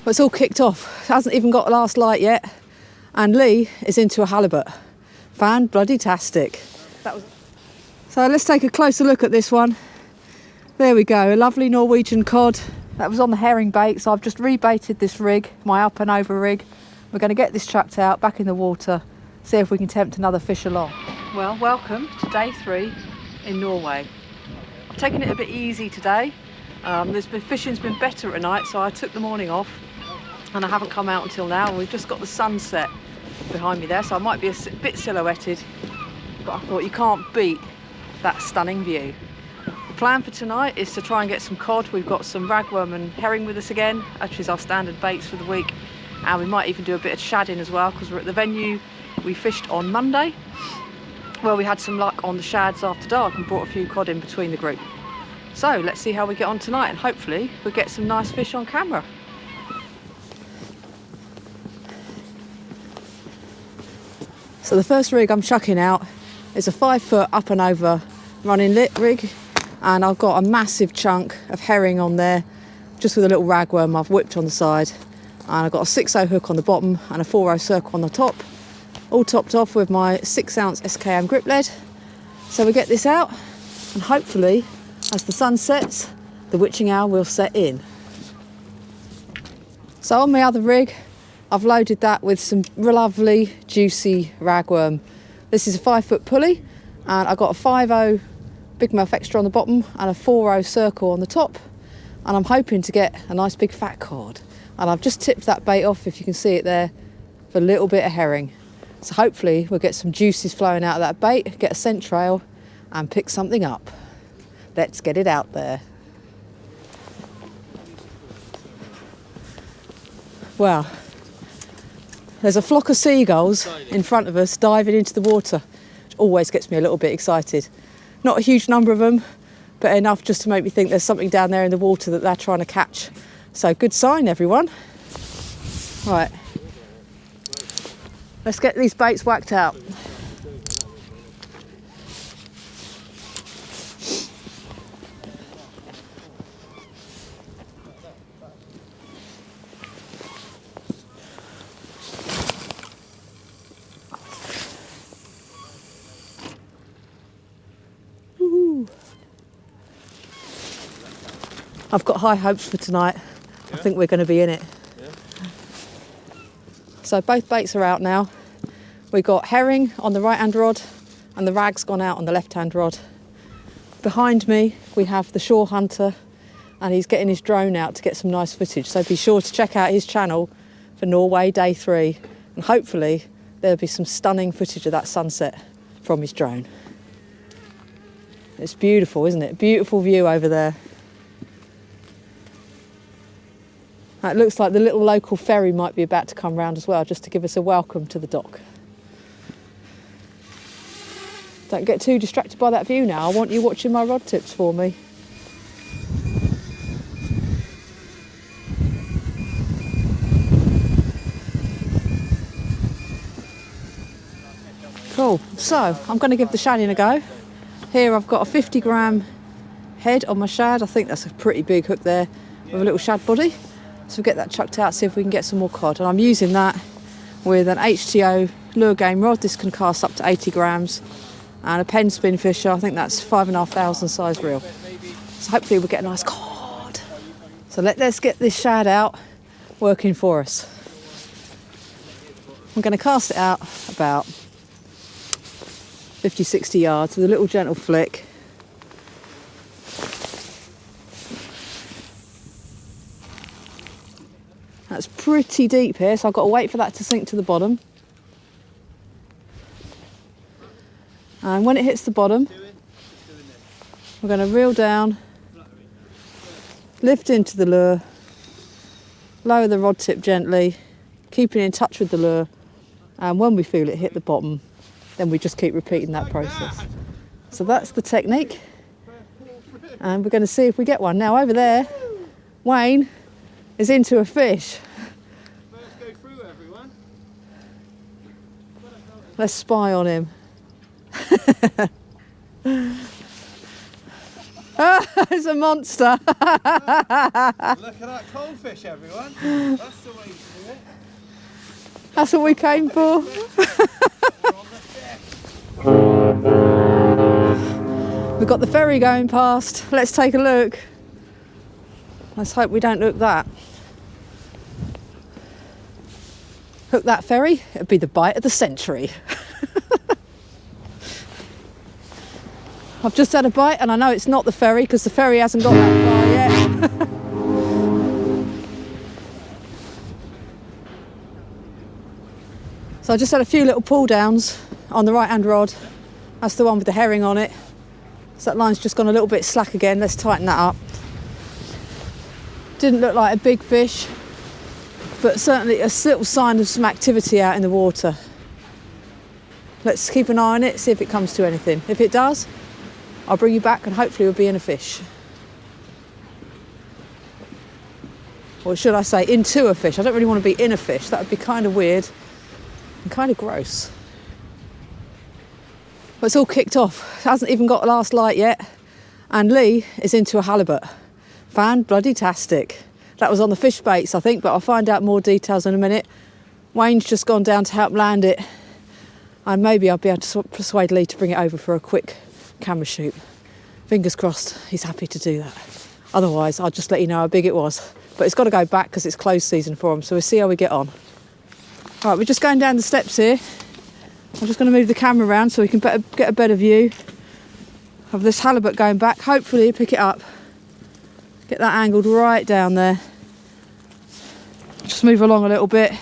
Well, it's all kicked off. It hasn't even got last light yet. And Lee is into a halibut. Fan-bloody-tastic. So let's take a closer look at this one. There we go, a lovely Norwegian cod. That was on the herring bait, so I've just rebaited this rig, my up and over rig. We're going to get this chucked out, back in the water, see if we can tempt another fish along. Well, welcome to day 3 in Norway. I've taken it a bit easy today. Fishing's been better at night, so I took the morning off and I haven't come out until now. We've just got the sunset behind me there, so I might be a bit silhouetted, but I thought you can't beat that stunning view. The plan for tonight is to try and get some cod. We've got some ragworm and herring with us again, which is our standard baits for the week, and we might even do a bit of shadding as well, because we're at the venue we fished on Monday. Well, we had some luck on the shads after dark and brought a few cod in between the group. So let's see how we get on tonight, and hopefully we'll get some nice fish on camera. So the first rig I'm chucking out is a 5-foot up and over running lit rig, and I've got a massive chunk of herring on there, just with a little ragworm I've whipped on the side, and I've got a 6/0 hook on the bottom and a 4/0 circle on the top, all topped off with my 6-ounce SKM grip lead. So we get this out, and hopefully as the sun sets, the witching hour will set in. So on my other rig, I've loaded that with some lovely juicy ragworm. This is a 5-foot pulley, and I've got a 5/0 big mouth extra on the bottom and a 4/0 circle on the top, and I'm hoping to get a nice big fat cod. And I've just tipped that bait off, if you can see it there, for a little bit of herring. So hopefully we'll get some juices flowing out of that bait, get a scent trail and pick something up. Let's get it out there. Wow. There's a flock of seagulls in front of us diving into the water, which always gets me a little bit excited. Not a huge number of them, but enough just to make me think there's something down there in the water that they're trying to catch. So good sign, everyone. Right, let's get these baits whacked out. I've got high hopes for tonight. I think we're going to be in it. So both baits are out now. We've got herring on the right hand rod and the rag's gone out on the left hand rod. Behind me we have the shore hunter, and he's getting his drone out to get some nice footage. So be sure to check out his channel for Norway day 3, and hopefully there'll be some stunning footage of that sunset from his drone. It's beautiful, isn't it? Beautiful view over there. It looks like the little local ferry might be about to come round as well, just to give us a welcome to the dock. Don't get too distracted by that view now. I want you watching my rod tips for me. Cool. So I'm going to give the shadding a go. Here I've got a 50-gram head on my shad. I think that's a pretty big hook there with a little shad body. So we'll get that chucked out, see if we can get some more cod. And I'm using that with an HTO lure game rod. This can cast up to 80 grams. And a pen spin fisher, I think that's 5,500 size reel. So hopefully we'll get a nice cod. So let's get this shad out working for us. I'm going to cast it out about 50, 60 yards with a little gentle flick. That's pretty deep here, so I've got to wait for that to sink to the bottom. And when it hits the bottom, we're going to reel down, lift into the lure, lower the rod tip gently, keeping in touch with the lure, and when we feel it hit the bottom, then we just keep repeating that process. So that's the technique, and we're going to see if we get one. Now over there, Wayne is into a fish. First go through, everyone. Let's spy on him. It's a monster. Look at that coalfish, everyone. That's the way to do it. That's what we came for. We're on the fish. We've got the ferry going past. Let's take a look. Let's hope we don't look that. Hook that ferry, it'd be the bite of the century. I've just had a bite and I know it's not the ferry because the ferry hasn't got that far yet. So I just had a few little pull downs on the right hand rod. That's the one with the herring on it. So that line's just gone a little bit slack again. Let's tighten that up. Didn't look like a big fish, but certainly a little sign of some activity out in the water. Let's keep an eye on it, see if it comes to anything. If it does, I'll bring you back and hopefully we'll be in a fish. Or should I say into a fish? I don't really want to be in a fish. That would be kind of weird and kind of gross. But it's all kicked off. It hasn't even got last light yet. And Lee is into a halibut. Fan-bloody-tastic. That was on the fish baits, I think, but I'll find out more details in a minute. Wayne's just gone down to help land it. And maybe I'll be able to persuade Lee to bring it over for a quick camera shoot. Fingers crossed he's happy to do that. Otherwise, I'll just let you know how big it was. But it's got to go back because it's closed season for him, so we'll see how we get on. All right, we're just going down the steps here. I'm just going to move the camera around so we can get a better view of this halibut going back. Hopefully pick it up. Get that angled right down there. Just move along a little bit.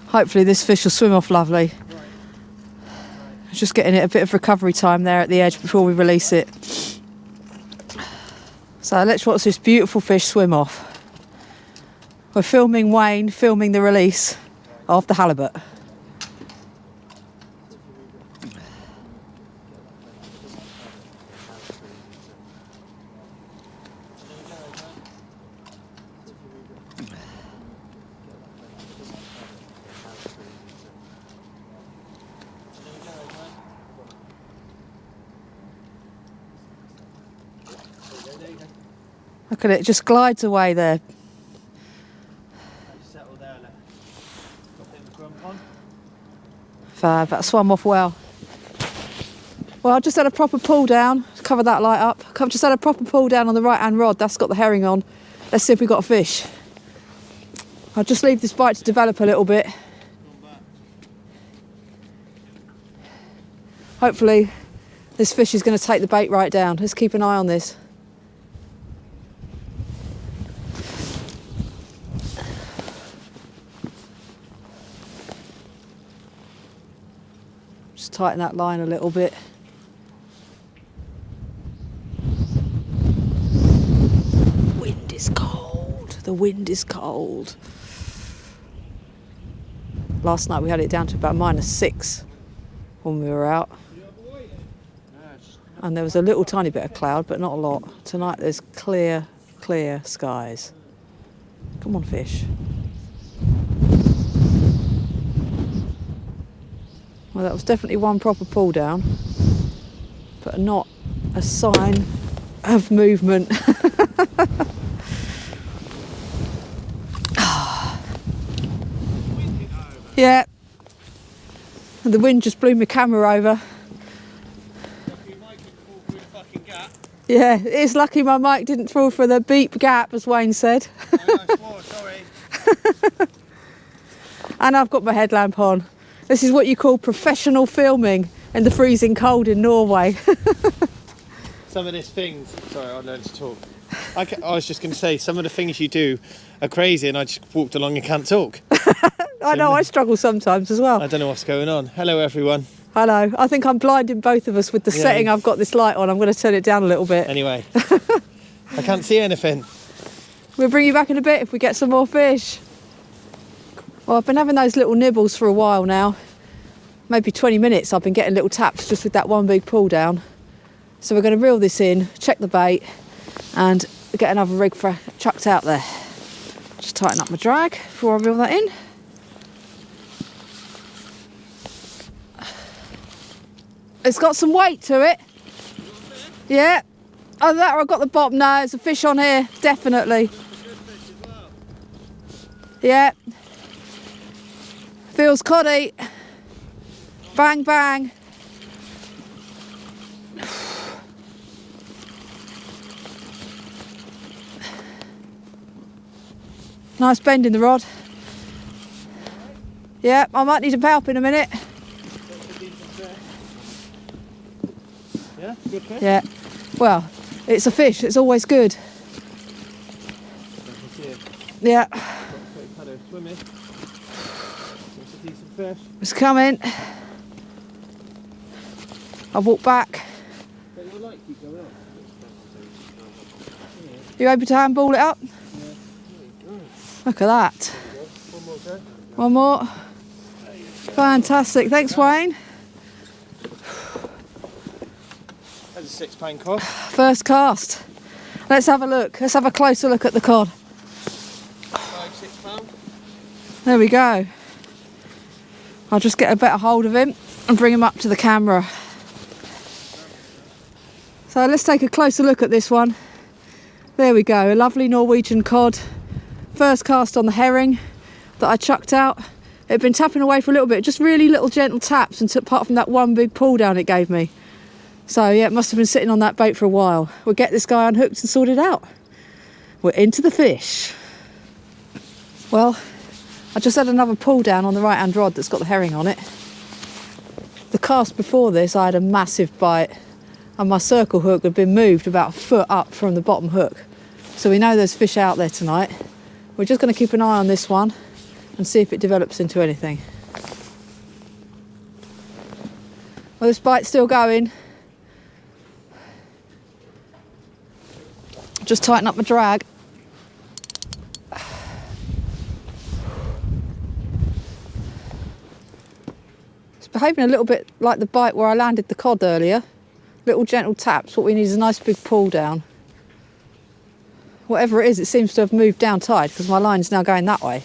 Hopefully this fish will swim off lovely. Just getting it a bit of recovery time there at the edge before we release it. So let's watch this beautiful fish swim off. We're filming Wayne, filming the release of the halibut. Look at it, just glides away there. Settle down there. Got a bit of a grump on. Fab, that swam off well. Well, I just had a proper pull down. Cover that light up. I've just had a proper pull down on the right hand rod. That's got the herring on. Let's see if we've got a fish. I'll just leave this bite to develop a little bit. Hopefully this fish is going to take the bait right down. Let's keep an eye on this. Just tighten that line a little bit. Wind is cold. The wind is cold. Last night we had it down to about -6 when we were out. And there was a little tiny bit of cloud, but not a lot. Tonight there's clear, clear skies. Come on, fish. Well, that was definitely one proper pull down, but not a sign of movement. Yeah. And the wind just blew my camera over. Yeah, it is lucky my mic didn't fall for the beep gap, as Wayne said. Oh, I swore, sorry. And I've got my headlamp on. This is what you call professional filming in the freezing cold in Norway. Some of these things, sorry, I learned to talk. I was just going to say, some of the things you do are crazy and I just walked along and can't talk. I know, I struggle sometimes as well. I don't know what's going on. Hello, everyone. Hello. I think I'm blinding both of us with the setting I've got this light on. I'm going to turn it down a little bit. Anyway, I can't see anything. We'll bring you back in a bit if we get some more fish. Well, I've been having those little nibbles for a while now. Maybe 20 minutes I've been getting little taps just with that one big pull down. So we're going to reel this in, check the bait and get another rig chucked out there. Just tighten up my drag before I reel that in. It's got some weight to it. Yeah. Either that or I've got the bottom. No, there's a fish on here, definitely. Yeah. Feels coddy. Bang, bang. Nice bend in the rod. Yeah, I might need a palp in a minute. Yeah, good fish? Yeah. Well, it's a fish. It's always good. Yeah. It's coming. I've walked back. You able to handball it up? Look at that. One more. Fantastic. Thanks, Wayne. That's a £6 cod. First cast. Let's have a look. Let's have a closer look at the cod. £6. There we go. I'll just get a better hold of him and bring him up to the camera. So let's take a closer look at this one. There we go. A lovely Norwegian cod. First cast on the herring that I chucked out. It had been tapping away for a little bit, just really little gentle taps, and apart from that one big pull down it gave me. So yeah, it must have been sitting on that bait for a while. We'll get this guy unhooked and sorted out. We're into the fish. Well, I just had another pull down on the right hand rod that's got the herring on it. The cast before this I had a massive bite and my circle hook had been moved about a foot up from the bottom hook. So we know there's fish out there tonight. We're just going to keep an eye on this one and see if it develops into anything. Well, this bite's still going. Just tighten up my drag. It's behaving a little bit like the bite where I landed the cod earlier. Little gentle taps. What we need is a nice big pull down. Whatever it is, it seems to have moved down tide because my line's now going that way.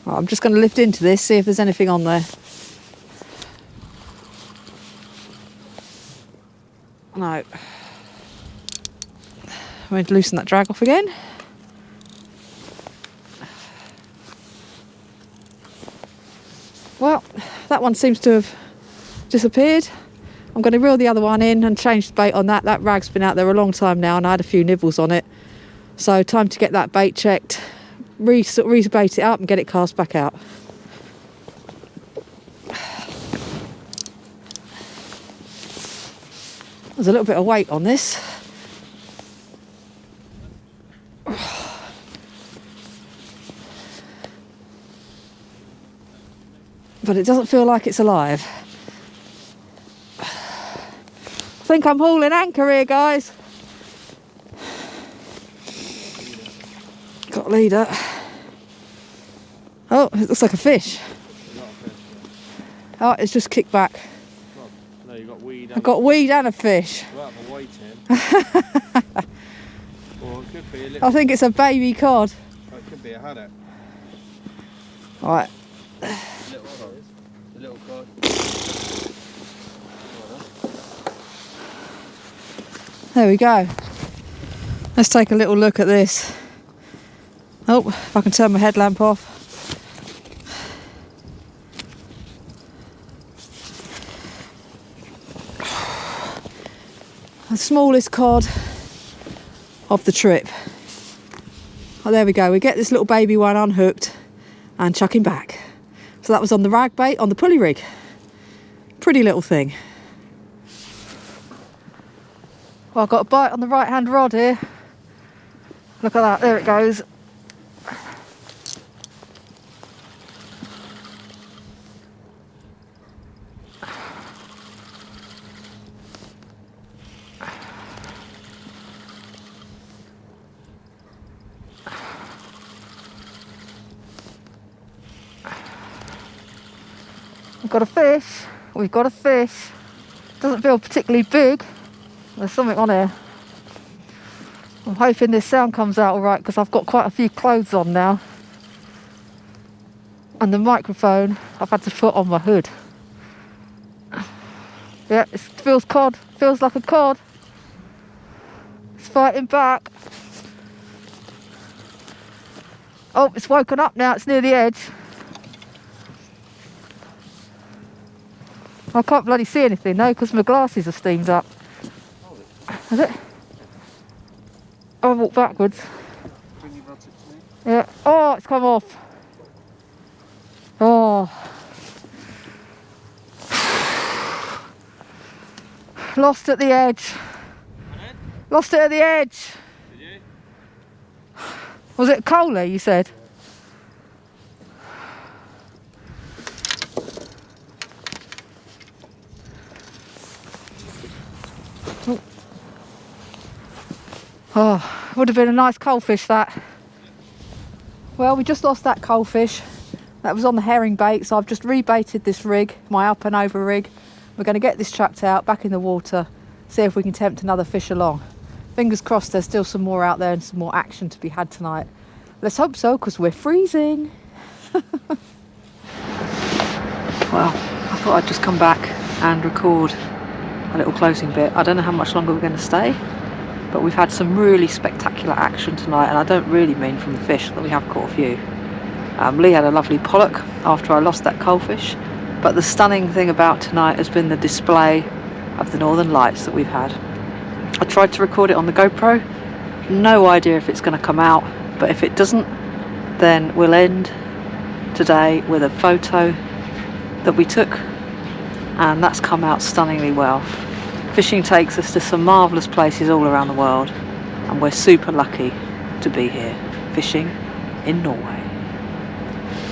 Right, I'm just going to lift into this, see if there's anything on there. No. I'm going to loosen that drag off again. Well, that one seems to have disappeared. I'm going to reel the other one in and change the bait on that. That rag's been out there a long time now and I had a few nibbles on it. So time to get that bait checked, re-bait it up and get it cast back out. There's a little bit of weight on this. But it doesn't feel like it's alive. I think I'm hauling anchor here, guys. Got a leader. Oh, it looks like a fish. Oh, it's just kicked back. No, you got weed. I've got weed and a fish. Well, a weight in. Or it could be a little. I think it's a baby cod. Oh, it could be a haddock. Right. The little cod. There we go. Let's take a little look at this. Oh, if I can turn my headlamp off. The smallest cod of the trip. Oh, there we go. We get this little baby one unhooked and chuck him back. So that was on the rag bait on the pulley rig. Pretty little thing. Well, I've got a bite on the right hand rod here. Look at that, there it goes. We've got a fish. We've got a fish. Doesn't feel particularly big. There's something on here. I'm hoping this sound comes out all right because I've got quite a few clothes on now. And the microphone I've had to put on my hood. Yeah, it feels cod. Feels like a cod. It's fighting back. Oh, it's woken up now. It's near the edge. I can't bloody see anything though because my glasses are steamed up. Is it? I'll walk backwards. Yeah. Oh, it's come off. Oh. Lost at the edge. Lost it at the edge. Did you? Was it coalie, you said? Oh, would have been a nice coalfish that. Well, we just lost that coalfish. That was on the herring bait, so I've just rebaited this rig, my up and over rig. We're going to get this chucked out, back in the water, see if we can tempt another fish along. Fingers crossed there's still some more out there and some more action to be had tonight. Let's hope so, because we're freezing. Well, I thought I'd just come back and record a little closing bit. I don't know how much longer we're going to stay, but we've had some really spectacular action tonight, and I don't really mean from the fish, that we have caught a few. Lee had a lovely pollock after I lost that coalfish, but the stunning thing about tonight has been the display of the northern lights that we've had. I tried to record it on the GoPro, no idea if it's going to come out, but if it doesn't, then we'll end today with a photo that we took, and that's come out stunningly well. Fishing takes us to some marvellous places all around the world, and we're super lucky to be here fishing in Norway.